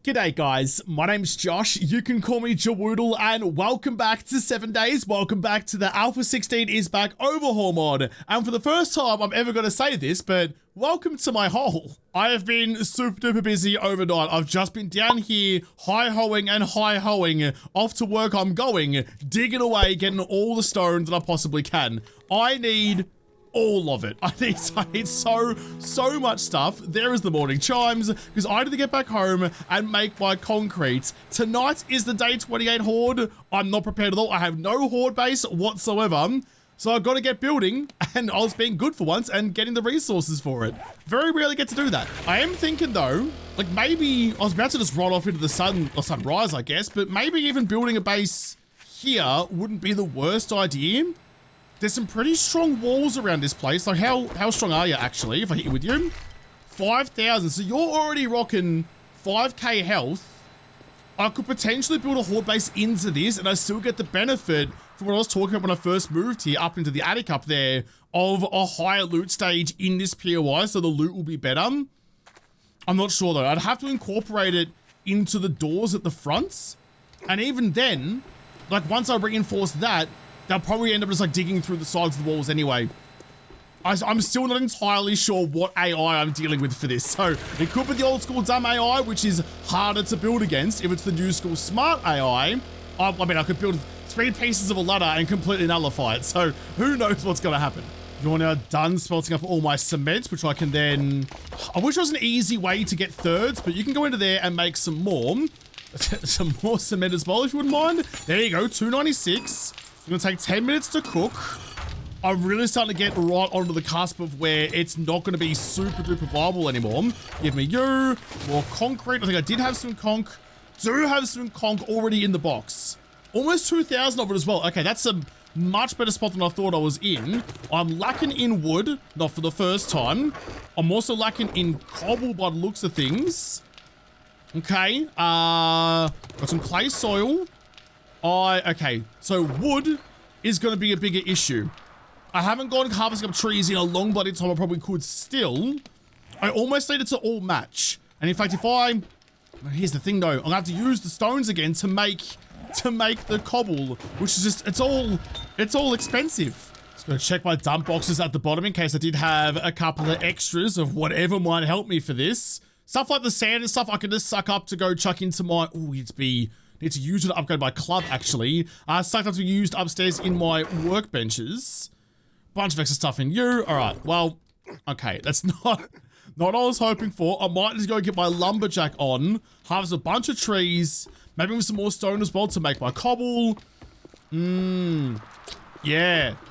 G'day guys, my name's Josh, you can call me JaWoodle, and welcome back to 7 days, welcome back to the Alpha 16 is back overhaul mod, and for the first time I'm ever going to say this, but welcome to my hole. I have been super duper busy overnight. I've just been down here hi-hoing and hi-hoing, off to work I'm going, digging away, getting all the stones that I possibly can. I need all of it. I need so much stuff. There is the morning chimes, because I need to get back home and make my concrete. Tonight is the day 28 horde. I'm not prepared at all. I have no horde base whatsoever. So I've got to get building, and I was being good for once and getting the resources for it. Very rarely get to do that. I am thinking though, like maybe I was about to just run off into the sun or sunrise, I guess, but maybe even building a base here wouldn't be the worst idea. There's some pretty strong walls around this place. Like how strong are you actually, if I hit you with you? 5,000, so you're already rocking 5k health. I could potentially build a horde base into this and I still get the benefit from what I was talking about when I first moved here up into the attic up there of a higher loot stage in this POI, so the loot will be better. I'm not sure though. I'd have to incorporate it into the doors at the fronts. And even then, like once I reinforce that, they'll probably end up just like digging through the sides of the walls anyway. I'm still not entirely sure what AI I'm dealing with for this. So it could be the old school dumb AI, which is harder to build against. If it's the new school smart AI, I mean, I could build 3 pieces of a ladder and completely nullify it. So who knows what's going to happen. You're now done smelting up all my cement, which I can then, I wish there was an easy way to get thirds, but you can go into there and make some more cement as well, if you wouldn't mind. There you go, 296. It's gonna take 10 minutes to cook. I'm really starting to get right onto the cusp of where it's not gonna be super duper viable anymore. Give me you, more concrete. I think I did have some conch. Do have some conch already in the box. Almost 2,000 of it as well. Okay, that's a much better spot than I thought I was in. I'm lacking in wood, not for the first time. I'm also lacking in cobble by the looks of things. Okay, got some clay soil. Okay, so wood is going to be a bigger issue. I haven't gone harvesting up trees in a long bloody time. I probably could still. I almost need it to all match. And in fact, here's the thing though, I'm gonna have to use the stones again to make the cobble, which is just, it's all expensive. Just gonna check my dump boxes at the bottom in case I did have a couple of extras of whatever might help me for this. Stuff like the sand and stuff I can just suck up to go chuck into my, need to use it to upgrade my club, actually. Sucked up to be used upstairs in my workbenches. Bunch of extra stuff in you. All right, well, okay, that's not what I was hoping for. I might just go get my lumberjack on, harvest a bunch of trees, maybe with some more stone as well to make my cobble. Yeah,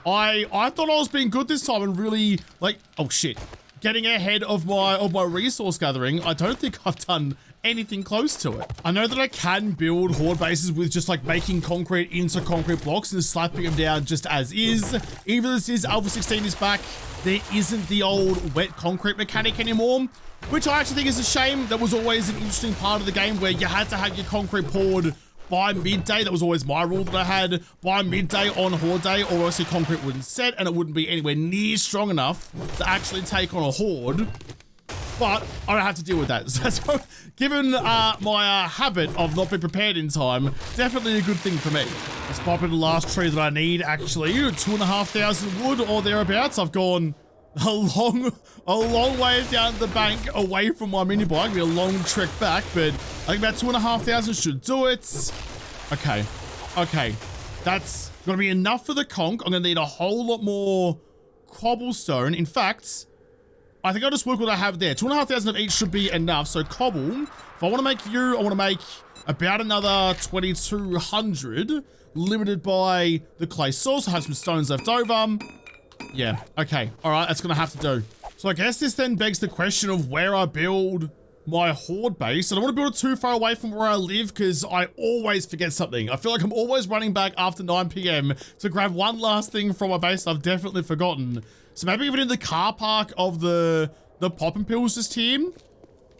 I thought I was being good this time and really, like, oh shit, getting ahead of my resource gathering. I don't think I've done anything close to it. I know that I can build horde bases with just like making concrete into concrete blocks and slapping them down just as is. Even though this is Alpha 16 is back, there isn't the old wet concrete mechanic anymore, which I actually think is a shame. That was always an interesting part of the game where you had to have your concrete poured by midday. That was always my rule that I had by midday on horde day, or else your concrete wouldn't set and it wouldn't be anywhere near strong enough to actually take on a horde. But I don't have to deal with that. So given my habit of not being prepared in time, definitely a good thing for me. Let's pop in the last tree that I need, actually. 2,500 wood or thereabouts. I've gone a long way down the bank away from my mini bike. It'll be a long trek back, but I think about 2,500 should do it. Okay. That's gonna be enough for the conch. I'm gonna need a whole lot more cobblestone. In fact, I think I'll just work what I have there. 2,500 of each should be enough. So cobble, if I want to make you, I want to make about another 2,200, limited by the clay source. I have some stones left over. Yeah, okay. All right, that's going to have to do. So I guess this then begs the question of where I build my horde base. I don't want to build it too far away from where I live because I always forget something. I feel like I'm always running back after 9 p.m. to grab one last thing from my base I've definitely forgotten. So maybe even in the car park of the pop and pills just here.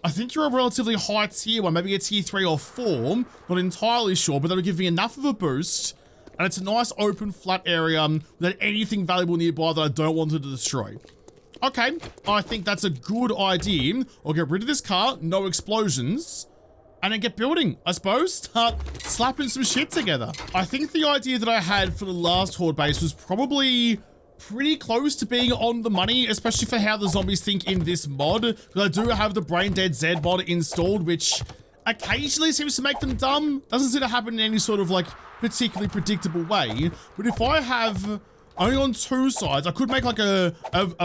I think you're a relatively high tier one, maybe a tier 3 or 4. Not entirely sure, but that'll give me enough of a boost. And it's a nice open flat area without anything valuable nearby that I don't want to destroy. Okay, I think that's a good idea. I'll get rid of this car, no explosions. and then get building, I suppose. Start slapping some shit together. I think the idea that I had for the last horde base was probably pretty close to being on the money, especially for how the zombies think in this mod. Because I do have the Brain Dead Z mod installed, which occasionally seems to make them dumb. Doesn't seem to happen in any sort of like particularly predictable way. But if I have only on 2 sides, I could make like a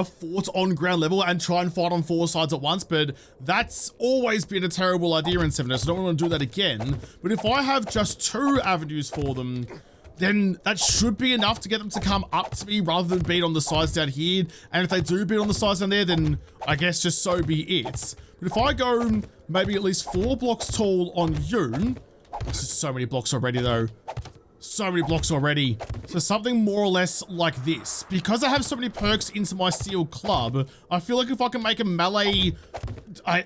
fort on ground level and try and fight on 4 sides at once, but that's always been a terrible idea in 7, so I don't want to do that again. But if I have just 2 avenues for them, then that should be enough to get them to come up to me rather than being on the sides down here. And if they do beat on the sides down there, then I guess just so be it. But if I go maybe at least 4 blocks tall on you, this is so many blocks already though. So many blocks already. So something more or less like this. Because I have so many perks into my steel club, I feel like if I can make a melee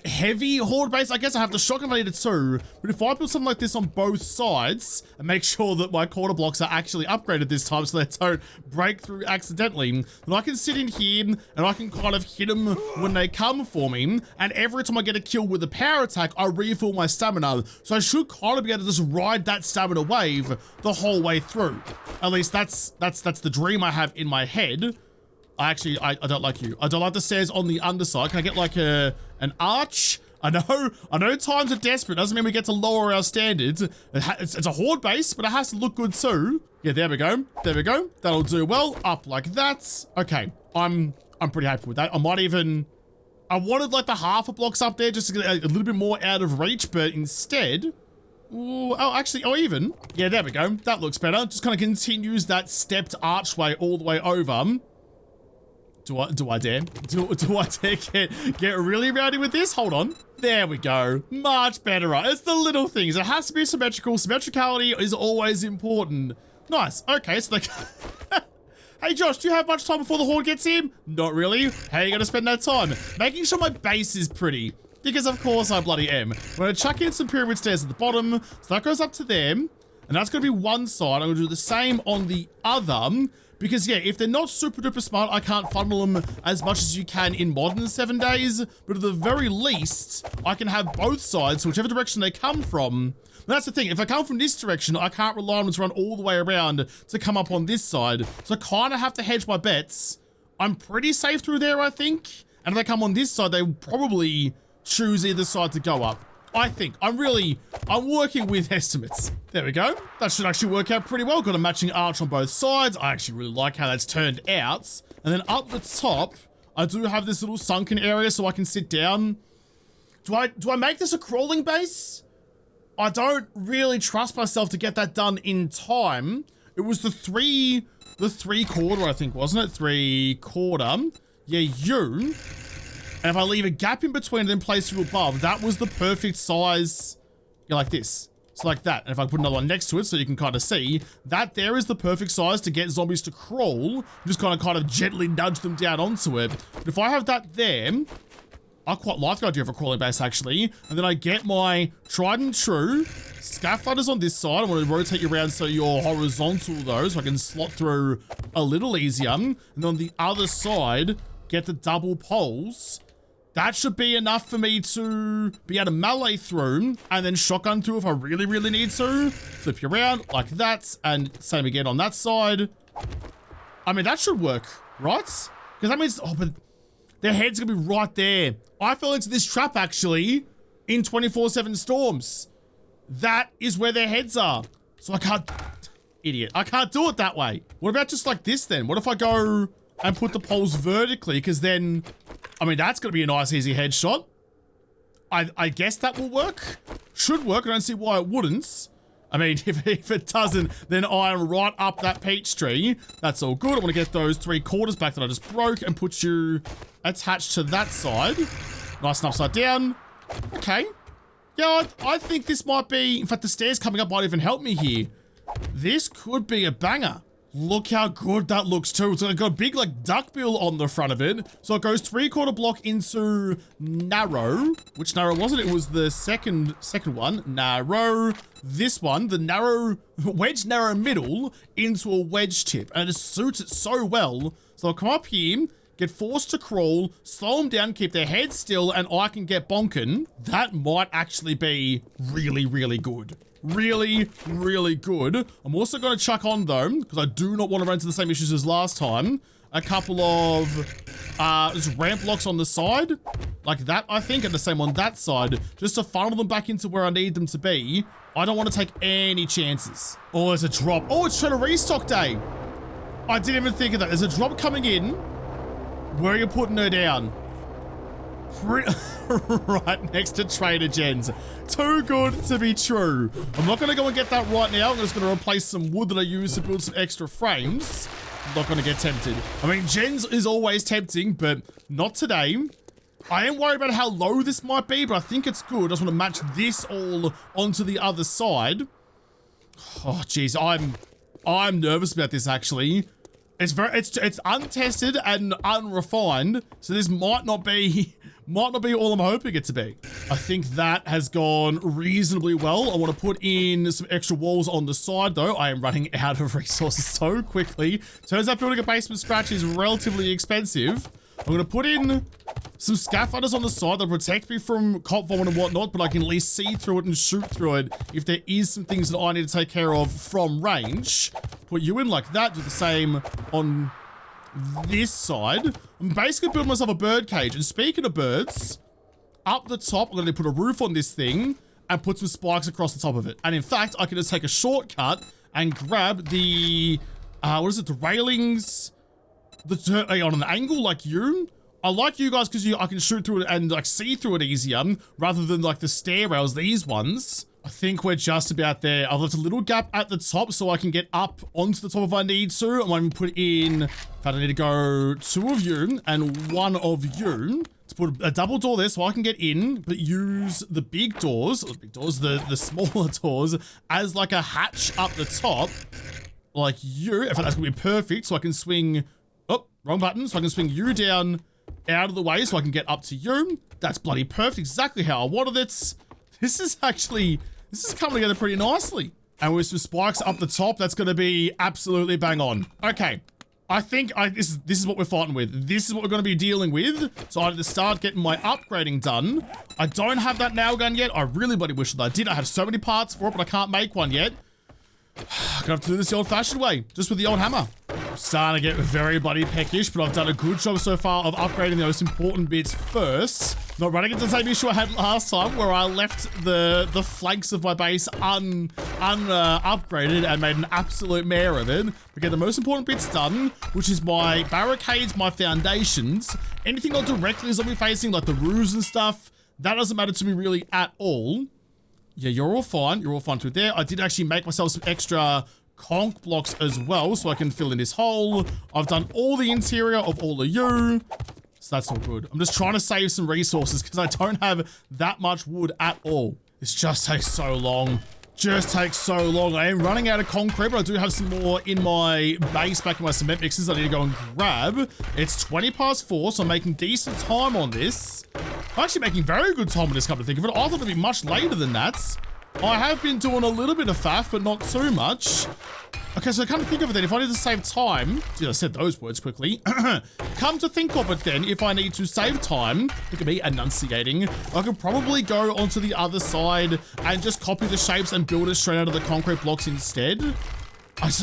heavy horde base, I guess I have the shotgun if I needed to. But if I put something like this on both sides and make sure that my quarter blocks are actually upgraded this time so they don't break through accidentally, then I can sit in here and I can kind of hit them when they come for me. And every time I get a kill with a power attack, I refill my stamina. So I should kind of be able to just ride that stamina wave the whole way through. At least that's the dream I have in my head. I don't like you. I don't like the stairs on the underside. Can I get like an arch? I know times are desperate. Doesn't mean we get to lower our standards. It's a horde base, but it has to look good too. Yeah, there we go. There we go. That'll do well. Up like that. Okay, I'm pretty happy with that. I wanted like the half a blocks up there just to get a little bit more out of reach, but instead, even. Yeah, there we go. That looks better. Just kind of continues that stepped archway all the way over. Do I dare? Do I dare get really rowdy with this? Hold on. There we go. Much better, right? It's the little things. It has to be symmetrical. Symmetricality is always important. Nice. Okay, so like... Hey Josh, do you have much time before the horde gets here? Not really. How are you gonna spend that time? Making sure my base is pretty. Because of course I bloody am. I'm gonna chuck in some pyramid stairs at the bottom. So that goes up to them. And that's gonna be one side. I'm gonna do the same on the other. Because yeah, if they're not super duper smart, I can't funnel them as much as you can in modern 7 days. But at the very least, I can have both sides, so whichever direction they come from. That's the thing, if I come from this direction, I can't rely on them to run all the way around to come up on this side. So I kind of have to hedge my bets. I'm pretty safe through there, I think. And if they come on this side, they probably choose either side to go up. I think. I'm working with estimates. There we go. That should actually work out pretty well. Got a matching arch on both sides. I actually really like how that's turned out. And then up the top, I do have this little sunken area so I can sit down. Do I make this a crawling base? I don't really trust myself to get that done in time. It was the three quarter, I think, wasn't it? 3/4. Yeah, you. And if I leave a gap in between and then place you above, that was the perfect size. Yeah, like this. So like that. And if I put another one next to it so you can kind of see, that there is the perfect size to get zombies to crawl. Just kind of gently nudge them down onto it. But if I have that there, I quite like the idea of a crawling base actually. And then I get my tried and true scaffolders on this side. I'm going to rotate you around so you're horizontal though, so I can slot through a little easier. And then on the other side, get the double poles. That should be enough for me to be able to melee through and then shotgun through if I really, really need to. Flip you around like that and same again on that side. I mean, that should work, right? Because that means, oh, but their head's gonna be right there. I fell into this trap actually in 24/7 storms. That is where their heads are. So I can't, idiot, I can't do it that way. What about just like this then? What if I go and put the poles vertically? Because then, I mean, that's going to be a nice, easy headshot. I guess that will work. Should work. I don't see why it wouldn't. I mean, if it doesn't, then I'm right up that peach tree. That's all good. I want to get those 3/4 back that I just broke and put you attached to that side. Nice and upside down. Okay. Yeah, I think this might be... In fact, the stairs coming up might even help me here. This could be a banger. Look how good that looks too. So it's got a big like duckbill on the front of it. So it goes 3/4 block into narrow. Which narrow was it? It was the second one. Narrow. This one, the narrow, wedge narrow middle into a wedge tip. And it suits it so well. So I'll come up here, get forced to crawl, slow them down, keep their head still, and I can get bonking. That might actually be really, really good. Really, really good. I'm also going to chuck on, though, because I do not want to run into the same issues as last time, a couple of just ramp blocks on the side, like that, I think, and the same on that side, just to funnel them back into where I need them to be. I don't want to take any chances. Oh, there's a drop. Oh, it's Trader Restock Day. I didn't even think of that. There's a drop coming in. Where are you putting her down? Right next to Trader Jen's. Too good to be true. I'm not going to go and get that right now. I'm just going to replace some wood that I use to build some extra frames. I'm not going to get tempted. I mean, Jen's is always tempting, but not today. I am worried about how low this might be, but I think it's good. I just want to match this all onto the other side. Oh, jeez. I'm nervous about this, actually. It's untested and unrefined, so this might not be all I'm hoping it to be. I think that has gone reasonably well. I want to put in some extra walls on the side, though. I am running out of resources so quickly. Turns out building a base from scratch is relatively expensive. I'm going to put in some scaffolders on the side that protect me from cop vomit and whatnot, but I can at least see through it and shoot through it if there is some things that I need to take care of from range. Put you in like that, do the same on this side. I'm basically building myself a bird cage. And speaking of birds, up the top, I'm going to put a roof on this thing and put some spikes across the top of it. And in fact, I can just take a shortcut and grab the, the railings, on an angle like you. I like you guys because I can shoot through it and like see through it easier rather than like the stair rails, these ones. I think we're just about there. I've left a little gap at the top so I can get up onto the top if I need to. I'm going to put in, in fact, I need to go 2 of you and 1 of you to put a double door there so I can get in, but use the big doors, the smaller doors as like a hatch up the top, like you. In fact, that's going to be perfect so I can swing, oh, wrong button, so I can swing you down out of the way so I can get up to you. That's bloody perfect, exactly how I wanted it. This is coming together pretty nicely. And with some spikes up the top, that's going to be absolutely bang on. Okay, I think this is what we're fighting with. This is what we're going to be dealing with. So I need to start getting my upgrading done. I don't have that nail gun yet. I really bloody wish that I did. I have so many parts for it, but I can't make one yet. I'm gonna have to do this the old-fashioned way, just with the old hammer. I'm starting to get very bloody peckish, but I've done a good job so far of upgrading the most important bits first. Not running into the same issue I had last time, where I left the flanks of my base upgraded and made an absolute mare of it. We get the most important bits done, which is my barricades, my foundations, anything not directly zombie facing, like the roofs and stuff. That doesn't matter to me really at all. Yeah, you're all fine. You're all fine through there. I did actually make myself some extra conch blocks as well, so I can fill in this hole. I've done all the interior of all of you, so that's all good. I'm just trying to save some resources because I don't have that much wood at all. This just takes so long. Just takes so long. I am running out of concrete, but I do have some more in my base back in my cement mixers I need to go and grab. It's 4:20, so I'm making decent time on this. I'm actually making very good time on this, come to think of it. I thought it'd be much later than that. I have been doing a little bit of faff, but not too much. Okay, so come to think of it then, if I need to save time, I said those words quickly. Come to think of it then, if I need to save time, look at me enunciating, I could probably go onto the other side and just copy the shapes and build it straight out of the concrete blocks instead.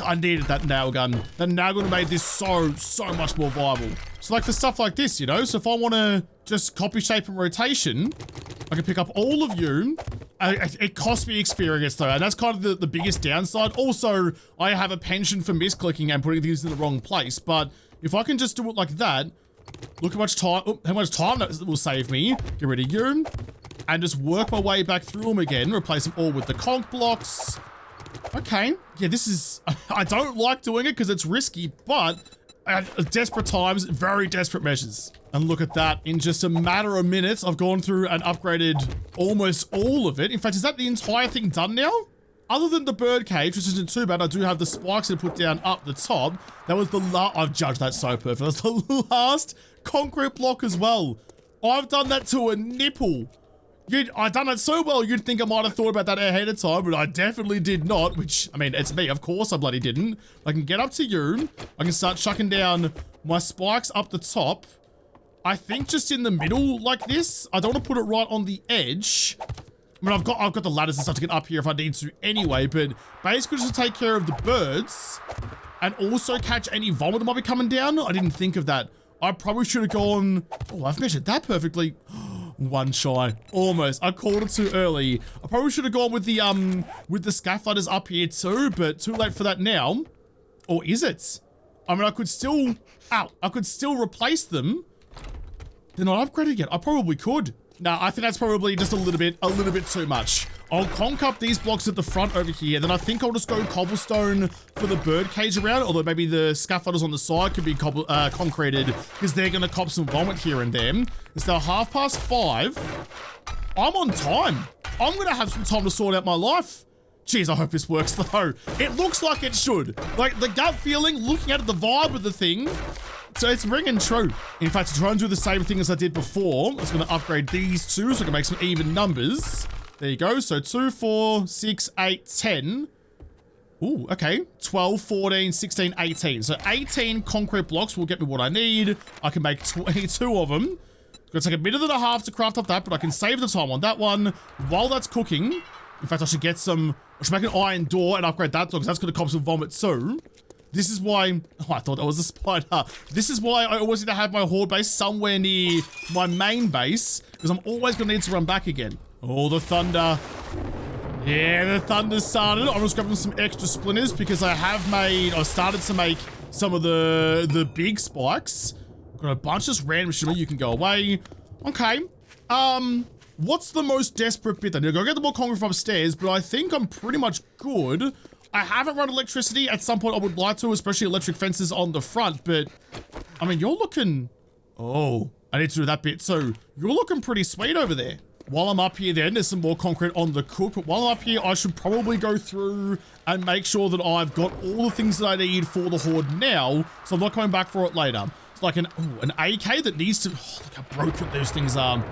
I needed that nail gun. That nail gun made this so much more viable. So like for stuff like this, you know, so if I want to just copy shape and rotation, I can pick up all of you. It costs me experience though, and that's kind of the biggest downside. Also, I have a penchant for misclicking and putting things in the wrong place, but if I can just do it like that, look how much time that will save me. Get rid of you, and just work my way back through them again, replace them all with the conch blocks. Okay, yeah, this is, I don't like doing it because it's risky, but at desperate times, very desperate measures. And look at that, in just a matter of minutes, I've gone through and upgraded almost all of it. In fact, is that the entire thing done now? Other than the bird cage, which isn't too bad, I do have the spikes to put down up the top. That was the I've judged that so perfect. That's the last concrete block as well. I've done that to a nipple. I done it so well, you'd think I might have thought about that ahead of time, but I definitely did not, which, I mean, it's me. Of course I bloody didn't. I can get up to you. I can start chucking down my spikes up the top. I think just in the middle like this. I don't want to put it right on the edge. I mean, I've got the ladders and stuff to get up here if I need to anyway, but basically just to take care of the birds and also catch any vomit that might be coming down. I didn't think of that. I probably should have gone... Oh, I've measured that perfectly. One shy. Almost. I called it too early. I probably should have gone with the scaff ladders up here too, but too late for that now. Or is it? I mean, I could still... Ow. I could still replace them. They're not upgraded yet. I probably could. No, I think that's probably just a little bit too much. I'll conk up these blocks at the front over here. Then I think I'll just go cobblestone for the bird cage around. Although maybe the scaffolders on the side could be concreted because they're going to cop some vomit here and there. It's now 5:30. I'm on time. I'm going to have some time to sort out my life. Jeez, I hope this works though. It looks like it should. Like the gut feeling, looking at the vibe of the thing. So it's ringing true. In fact, to try and do the same thing as I did before, I was going to upgrade these two so I can make some even numbers. There you go. So 2, 4, 6, 8, 10. Ooh, okay. 12, 14, 16, 18. So 18 concrete blocks will get me what I need. I can make 22 of them. It's going to take a minute and a half to craft up that, but I can save the time on that one while that's cooking. In fact, I should make an iron door and upgrade that door because that's going to cop some vomit too. This is why... Oh, I thought that was a spider. This is why I always need to have my horde base somewhere near my main base, because I'm always going to need to run back again. Oh, the thunder. Yeah, the thunder started. I'm just grabbing some extra splinters because I've started to make some of the big spikes. Got a bunch of random shit. You can go away. Okay. What's the most desperate bit then? I'll go get the more concrete from upstairs, but I think I'm pretty much good. I haven't run electricity. At some point I would like to, especially electric fences on the front, but I mean, you're looking... Oh, I need to do that bit too. You're looking pretty sweet over there. While I'm up here then, there's some more concrete on the cook, but while I'm up here, I should probably go through and make sure that I've got all the things that I need for the horde now, so I'm not coming back for it later. It's like an AK that needs to... Oh, look how broken those things are.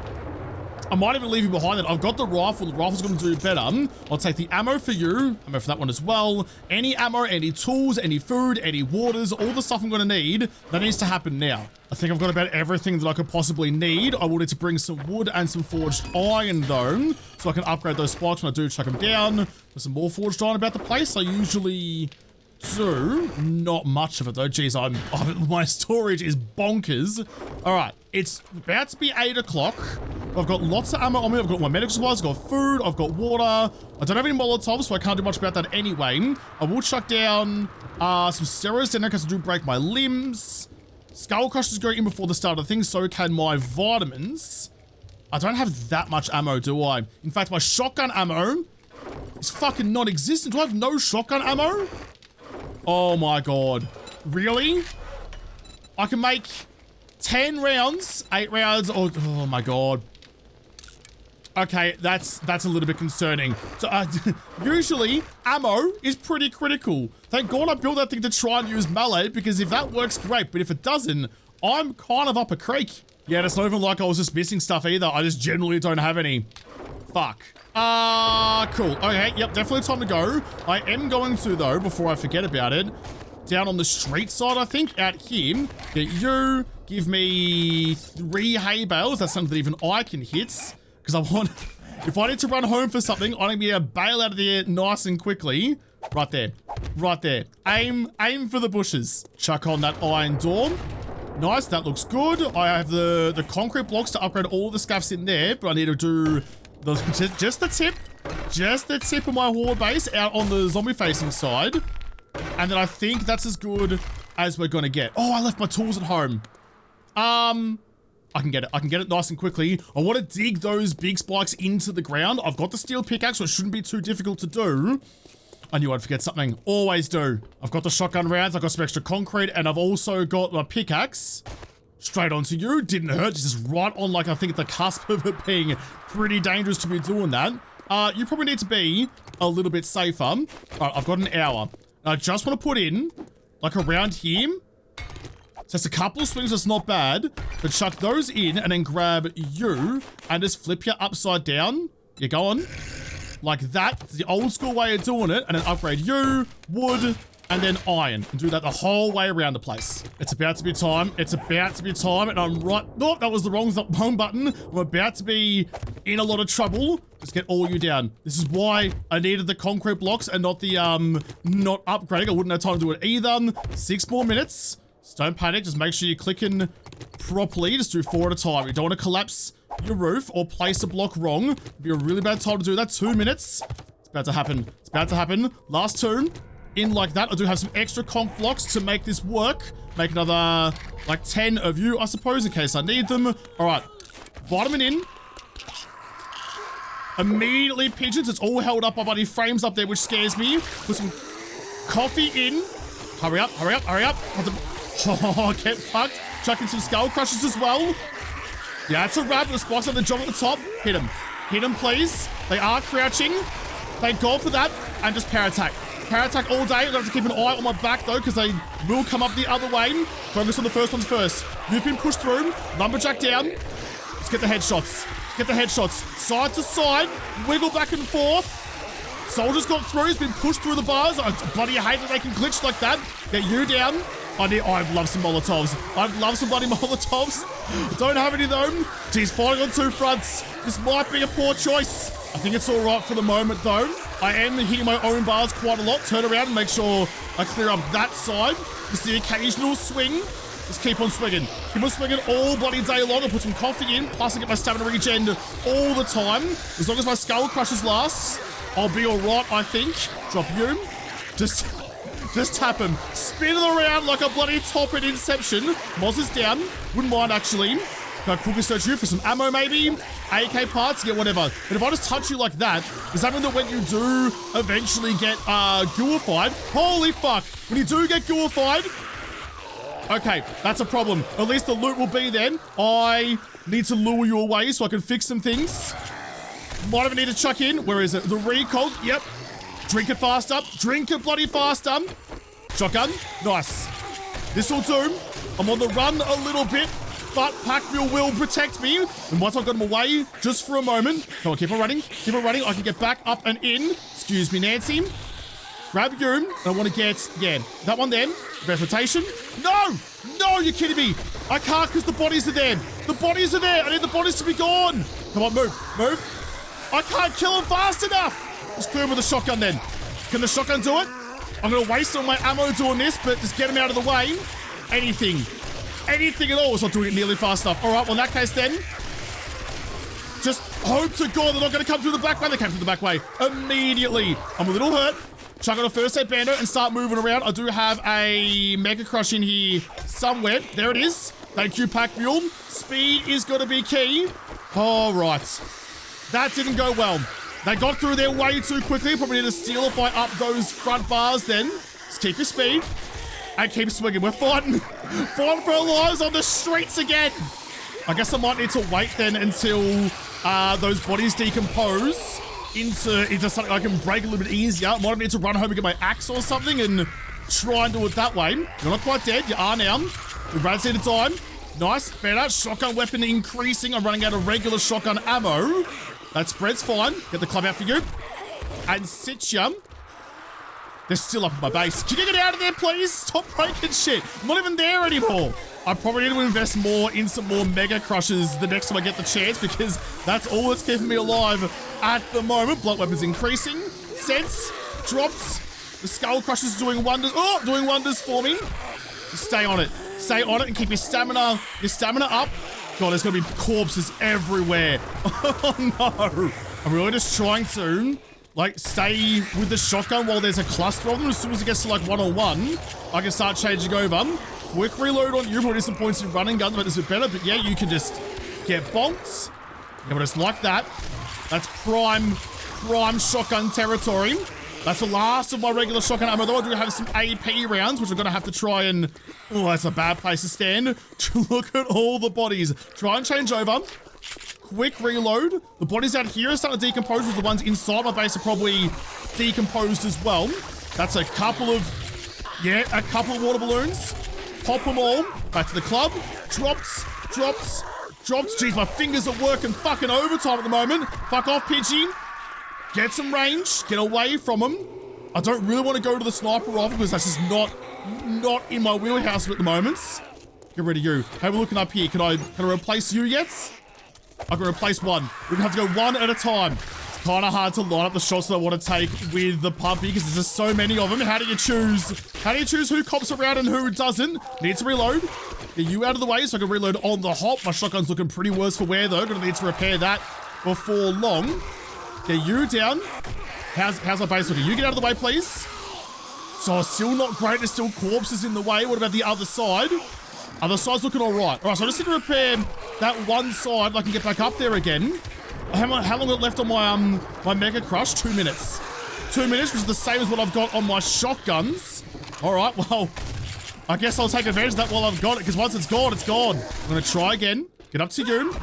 I might even leave you behind it. I've got the rifle. The rifle's going to do better. I'll take the ammo for you. Ammo for that one as well. Any ammo, any tools, any food, any waters, all the stuff I'm going to need. That needs to happen now. I think I've got about everything that I could possibly need. I will need to bring some wood and some forged iron though, so I can upgrade those spikes when I do chuck them down. There's some more forged iron about the place. I usually do. Not much of it though. Jeez, my storage is bonkers. All right, it's about to be 8 o'clock. I've got lots of ammo on me. I've got my medical supplies. I've got food. I've got water. I don't have any Molotovs, so I can't do much about that anyway. I will chuck down some steroids down there because I do break my limbs. Skull Crushers go in before the start of things, so can my vitamins. I don't have that much ammo, do I? In fact, my shotgun ammo is fucking non-existent. Do I have no shotgun ammo? Oh my god. Really? I can make 10 rounds, 8 rounds, oh my god. Okay, that's a little bit concerning. So, usually, ammo is pretty critical. Thank God I built that thing to try and use melee, because if that works, great. But if it doesn't, I'm kind of up a creek. Yeah, it's not even like I was just missing stuff either. I just generally don't have any. Fuck. Cool. Okay, yep, definitely time to go. I am going to, though, before I forget about it, down on the street side, I think, out here, get you, give me 3 hay bales. That's something that even I can hit. Because I want, if I need to run home for something, I need to be able to bail out of there nice and quickly. Right there. Right there. Aim for the bushes. Chuck on that iron door. Nice, that looks good. I have the concrete blocks to upgrade all the scaffs in there, but I need to do just the tip of my horde base out on the zombie facing side. And then I think that's as good as we're gonna get. Oh, I left my tools at home. I can get it nice and quickly. I want to dig those big spikes into the ground. I've got the steel pickaxe, so it shouldn't be too difficult to do. I knew I'd forget something. Always do. I've got the shotgun rounds, I've got some extra concrete, and I've also got my pickaxe. Straight onto you. Didn't hurt, just right on, like, I think the cusp of it being pretty dangerous to be doing that. You probably need to be a little bit safer. All right, I've got an hour. I just want to put in, like, around here, So it's a couple of swings, that's not bad. But chuck those in and then grab you and just flip you upside down. You go on. Like that. It's the old school way of doing it. And then upgrade you, wood, and then iron. And do that the whole way around the place. It's about to be time. It's about to be time. And I'm right. Oh, that was the wrong button. I'm about to be in a lot of trouble. Just get all you down. This is why I needed the concrete blocks and not the, not upgrading. I wouldn't have time to do it either. 6 more minutes. Just don't panic. Just make sure you're clicking properly. Just do 4 at a time. You don't want to collapse your roof or place a block wrong. It'd be a really bad time to do that. 2 minutes. It's about to happen. It's about to happen. Last 2. In like that. I do have some extra conch blocks to make this work. Make another, like, 10 of you, I suppose, in case I need them. All right. Vitamin in. Immediately pigeons. It's all held up by bloody frames up there, which scares me. Put some coffee in. Hurry up, hurry up, hurry up. Oh, get fucked. Chuck in some skull crushers as well. Yeah, it's a wrap. The spots on the job at the top. Hit him. Hit him, please. They are crouching. Thank God for that. And just power attack. Power attack all day. I have to keep an eye on my back, though, because they will come up the other way. Focus on the first ones first. You've been pushed through. Lumberjack down. Let's get the headshots. Get the headshots. Side to side. Wiggle back and forth. Soldier's got through. He's been pushed through the bars. I bloody hate that they can glitch like that. Get you down. I'd love some Molotovs. I'd love some bloody Molotovs. Don't have any though. He's fighting on 2 fronts. This might be a poor choice. I think it's all right for the moment though. I am hitting my own bars quite a lot. Turn around and make sure I clear up that side. Just the occasional swing. Just keep on swinging. Keep on swinging all bloody day long. I'll put some coffee in. Plus I get my stamina regen all the time. As long as my skull crushes lasts, I'll be all right, I think. Drop you. Just tap him. Spin it around like a bloody top in Inception. Moz is down. Wouldn't mind, actually. Can I quickly search you for some ammo, maybe? AK parts? Get whatever. But if I just touch you like that, does that mean that when you do eventually get gooified? Holy fuck. When you do get gooified, okay, that's a problem. At least the loot will be then. I need to lure you away so I can fix some things. Might even need to chuck in. Where is it? The recall. Yep. Drink it faster. Drink it bloody faster. Shotgun. Nice. This will do. I'm on the run a little bit, but pack mule will protect me. And once I've got him away, just for a moment. Come on, keep on running. Keep on running. I can get back up and in. Excuse me, Nancy. Grab you. And I want to get, yeah, that one then. Reputation. No! No, you're kidding me. I can't because the bodies are there. The bodies are there. I need the bodies to be gone. Come on, move. Move. I can't kill them fast enough. Let's clear him with a shotgun then. Can the shotgun do it? I'm going to waste all my ammo doing this, but just get him out of the way. Anything. Anything at all. It's not doing it nearly fast enough. All right, well, in that case then, just hope to God they're not going to come through the back way. They came through the back way immediately. I'm a little hurt. Chuck on a first aid bando and start moving around. I do have a Mega Crush in here somewhere. There it is. Thank you, Pack Mule. Speed is going to be key. All right. That didn't go well. They got through there way too quickly. Probably need to steelify up those front bars then. Just keep your speed and keep swinging. We're fighting. Fighting for our lives on the streets again. I guess I might need to wait then until those bodies decompose into something I can break a little bit easier. I might need to run home and get my axe or something and try and do it that way. You're not quite dead. You are now. We've ran seat of time. Nice. Better. Shotgun weapon increasing. I'm running out of regular shotgun ammo. That spread's fine. Get the club out for you. And sit ya. They're still up at my base. Can you get out of there, please? Stop breaking shit. I'm not even there anymore. I probably need to invest more in some more Mega Crushes the next time I get the chance because that's all that's keeping me alive at the moment. Blood weapon's increasing. Sense. Drops. The Skull Crusher's doing wonders. Oh, doing wonders for me. Just stay on it. Stay on it and keep your stamina up. God, there's gonna be corpses everywhere. Oh no. I'm really just trying to, like, stay with the shotgun while there's a cluster of them. As soon as it gets to, like, one-on-one, I can start changing over. Quick reload on you. Probably some points in running guns, but it's a bit better. But yeah, you can just get bonked. Yeah, but it's like that. That's prime shotgun territory. That's the last of my regular shotgun ammo. Though I do have some AP rounds, which I'm going to have to try and... Oh, that's a bad place to stand. Look at all the bodies. Try and change over. Quick reload. The bodies out here are starting to decompose, because the ones inside my base are probably decomposed as well. That's a couple of... Yeah, a couple of water balloons. pop them all. Back to the club. Drops. Jeez, my fingers are working fucking overtime at the moment. Fuck off, Pidgey. Get some range. Get away from him. I don't really want to go to the sniper rifle because that's just not in my wheelhouse at the moment. Get rid of you. Hey, we're looking up here. Can I replace you yet? I can replace one. We're gonna have to go one at a time. It's kind of hard to line up the shots that I want to take with the puppy because there's just so many of them. How do you choose who cops around and who doesn't? Need to reload. Get you out of the way so I can reload on the hop. My shotgun's looking pretty worse for wear though. Gonna need to repair that before long. Get you down. How's my base looking? You get out of the way, please. So still not great. There's still corpses in the way. What about the other side? Other side's looking all right. All right, so I just need to repair that one side so I can get back up there again. How long got left on my Mega Crush? 2 minutes. 2 minutes, which is the same as what I've got on my shotguns. All right, well, I guess I'll take advantage of that while I've got it, because once it's gone, it's gone. I'm going to try again. Get up to you.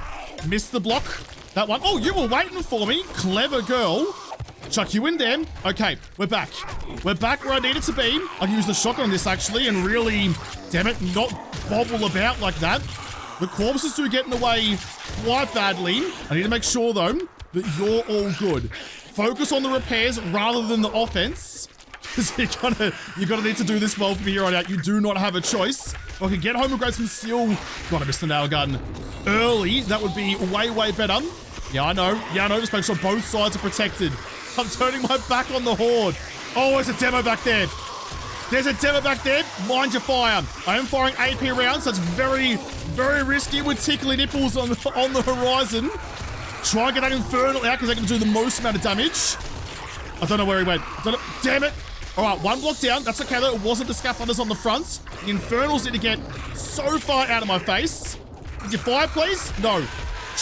Missed the block. That one. Oh, you were waiting for me. Clever girl. Chuck you in there. Okay, we're back. We're back where I needed to be. I can use the shotgun on this, actually, and really, damn it, not bobble about like that. The corpses do get in the way quite badly. I need to make sure, though, that you're all good. Focus on the repairs rather than the offense. Because you're gonna need to do this well from here on out. You do not have a choice. If I can get home and grab some steel. God, I missed the nail gun early. That would be way, way better. Yeah, I know. Just make sure both sides are protected. I'm turning my back on the horde. Oh, there's a demo back there. There's a demo back there. Mind your fire. I am firing AP rounds. That's very, very risky with tickly nipples on the horizon. Try and get that infernal out because they can do the most amount of damage. I don't know where he went. Damn it. All right, one block down. That's okay, though. It wasn't the scaffolders on the front. The infernals need to get so far out of my face. Did you fire, please? No.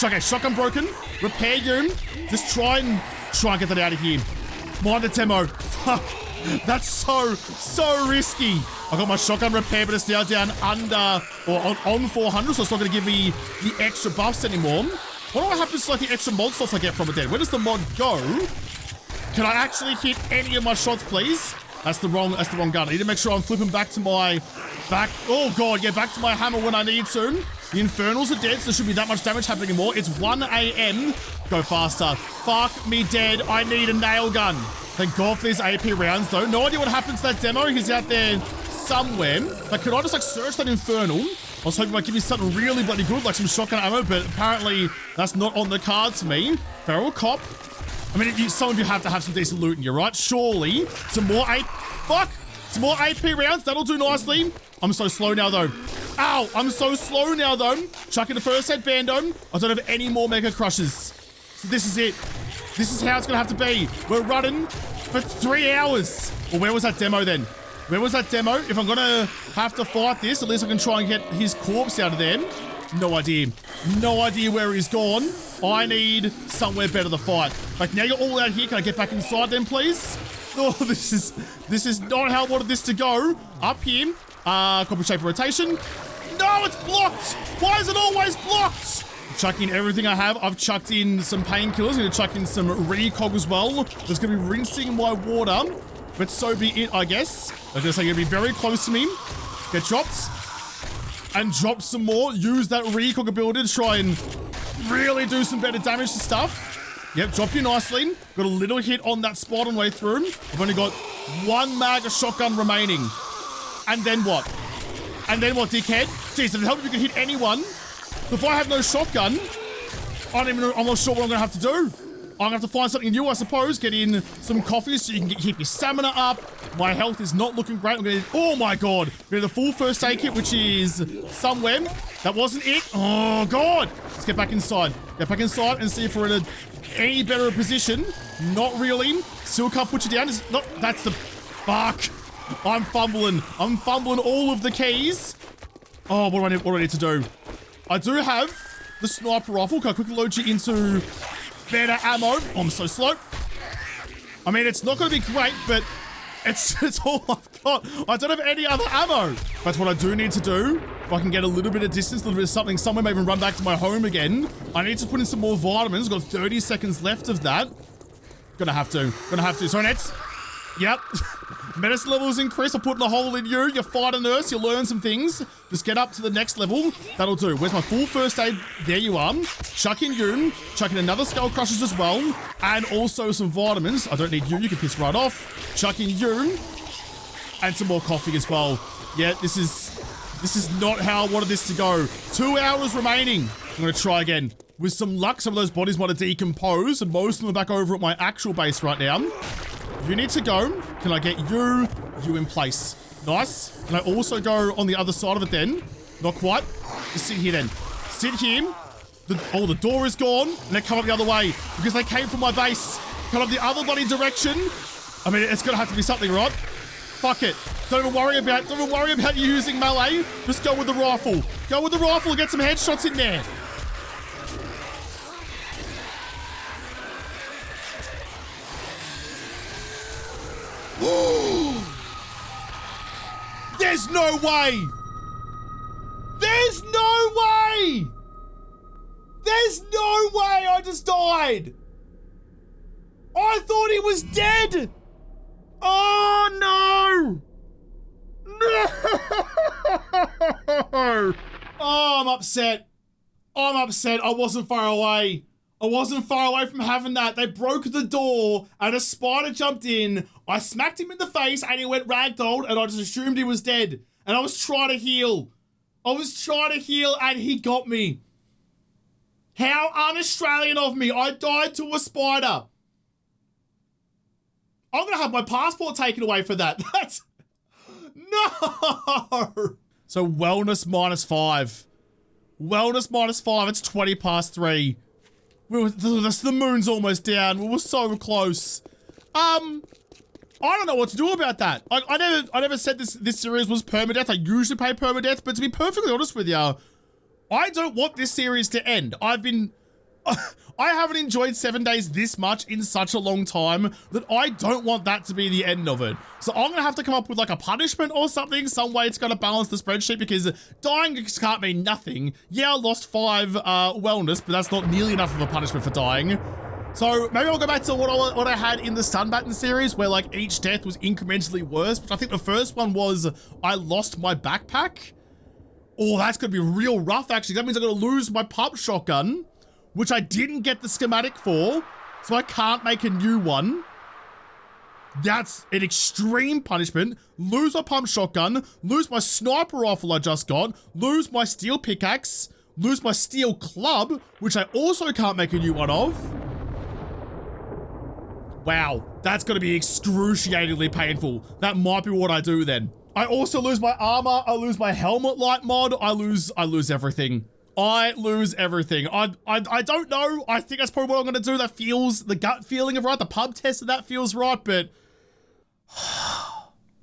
Okay, shotgun broken. Repair you. Just try and get that out of here. Mind the demo. Fuck. That's so risky. I got my shotgun repair, but it's now down under, or on 400, so it's not going to give me the extra buffs anymore. What happens to like the extra mod slots I get from it then? Where does the mod go? Can I actually hit any of my shots, please? That's the wrong gun. I need to make sure I'm flipping back to my oh god, yeah, back to my hammer when I need to. The infernals are dead, so there shouldn't be that much damage happening anymore. It's 1 a.m. Go faster. Fuck me dead. I need a nail gun. Thank God for these AP rounds, though. No idea what happened to that demo. He's out there somewhere. Like, could I just, like, search that infernal? I was hoping it might give me something really bloody good, like some shotgun ammo, but apparently that's not on the cards for me. Feral cop. I mean, some of you have to have some decent loot in you, right? Surely. Some more AP rounds. That'll do nicely. I'm so slow now, though. Ow! I'm so slow now, though. Chucking the first head bando. I don't have any more Mega Crushes. So this is it. This is how it's going to have to be. We're running for 3 hours. Well, where was that demo then? Where was that demo? If I'm going to have to fight this, at least I can try and get his corpse out of there. No idea. No idea where he's gone. I need somewhere better to fight. Like, now you're all out here. Can I get back inside then, please? Oh, this is not how I wanted this to go. Up here. Copper shape rotation. No, it's blocked. Why is it always blocked? Chucking everything I have. I've chucked in some painkillers. I'm going to chuck in some recog as well. There's going to be rinsing my water. But so be it, I guess. I'm going to say you're going to be very close to me. Get dropped. And drop some more. Use that recog ability to try and really do some better damage to stuff. Yep, drop you nicely. Got a little hit on that spot on the way through. I've only got 1 mag of shotgun remaining. And then what? And then what, dickhead? Jeez, does it help if you can hit anyone? If I have no shotgun, I'm not sure what I'm going to have to do. I'm going to have to find something new, I suppose. Get in some coffee so you can keep your stamina up. My health is not looking great. I'm going to, oh my god. We have the full first aid kit, which is somewhere. That wasn't it. Oh god. Let's get back inside. Get back inside and see if we're in any better position. Not really. Still can't put you down. That's the, fuck. I'm fumbling all of the keys. Oh, what do I need to do? I do have the sniper rifle. Can I quickly load you into better ammo? Oh, I'm so slow. I mean, it's not going to be great, but it's all I've got. I don't have any other ammo. That's what I do need to do. If I can get a little bit of distance, a little bit of something, somewhere, maybe run back to my home again. I need to put in some more vitamins. Got 30 seconds left of that. Gonna have to. Sorry, Nets. Yep. Medicine levels increase. I'm putting a hole in you. You fight a nurse. You learn some things. Just get up to the next level. That'll do. Where's my full first aid? There you are. Chuck in you. Chuck in another skull crushers as well. And also some vitamins. I don't need you. You can piss right off. Chuck in you. And some more coffee as well. Yeah, this is not how I wanted this to go. 2 hours remaining. I'm going to try again. With some luck, some of those bodies want to decompose. And most of them are back over at my actual base right now. You need to go. Can I get you in place? Nice. Can I also go on the other side of it then? Not quite. Just sit here then. Sit here. The door is gone. And they come up the other way. Because they came from my base. Come up the other bloody direction. I mean, it's going to have to be something, right? Fuck it. Don't even worry about you using melee. Just go with the rifle. Go with the rifle. Get some headshots in there. There's no way! There's no way! There's no way I just died! I thought he was dead! Oh no! No! Oh, I'm upset. I'm upset. I wasn't far away. I wasn't far away from having that. They broke the door and a spider jumped in. I smacked him in the face and he went ragdolled and I just assumed he was dead. And I was trying to heal. And he got me. How un-Australian of me. I died to a spider. I'm going to have my passport taken away for that. That's... No! So wellness -5. Wellness -5. It's 20 past 3. The moon's almost down. We were so close. I don't know what to do about that. I never said this series was permadeath. I usually play permadeath, but to be perfectly honest with you, I don't want this series to end. I haven't enjoyed 7 days this much in such a long time that I don't want that to be the end of it. So I'm going to have to come up with like a punishment or something, some way it's going to balance the spreadsheet because dying just can't mean nothing. Yeah, I lost 5 wellness, but that's not nearly enough of a punishment for dying. So maybe I'll go back to what I had in the Sunbatten series where like each death was incrementally worse, which I think the first one was I lost my backpack. Oh, that's going to be real rough actually. That means I'm going to lose my pump shotgun, which I didn't get the schematic for, so I can't make a new one. That's an extreme punishment. Lose my pump shotgun, lose my sniper rifle I just got, lose my steel pickaxe, lose my steel club, which I also can't make a new one of. Wow, that's gonna be excruciatingly painful. That might be what I do then. I also lose my armor, I lose my helmet light mod, I lose everything. I lose everything. I don't know. I think that's probably what I'm gonna do. That feels, the gut feeling of right, the pub test of that feels right, but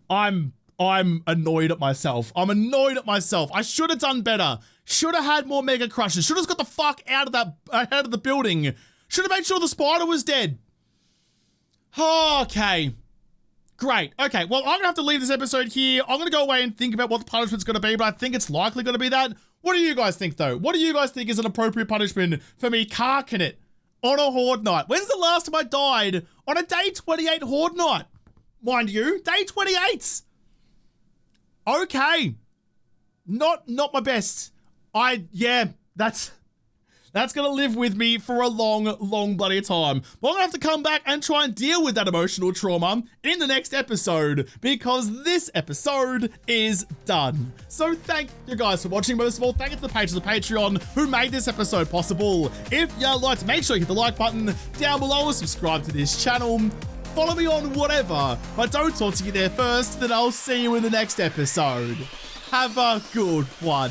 I'm annoyed at myself. I'm annoyed at myself. I should have done better. Should have had more mega crushes. Should have got the fuck out of the building. Should have made sure the spider was dead. Okay. Great. Okay, well, I'm gonna have to leave this episode here. I'm gonna go away and think about what the punishment's gonna be, but I think it's likely gonna be that. What do you guys think, though? What do you guys think is an appropriate punishment for me carking it on a Horde night? When's the last time I died on a day 28 Horde night? Mind you, day 28. Okay. Not my best. Yeah, that's gonna live with me for a long bloody time. But I'm gonna have to come back and try and deal with that emotional trauma in the next episode because this episode is done. So thank you guys for watching. Most of all, thank you to the patrons of Patreon who made this episode possible. If you liked, make sure you hit the like button down below and subscribe to this channel. Follow me on whatever. If I don't talk to you there first, then I'll see you in the next episode. Have a good one.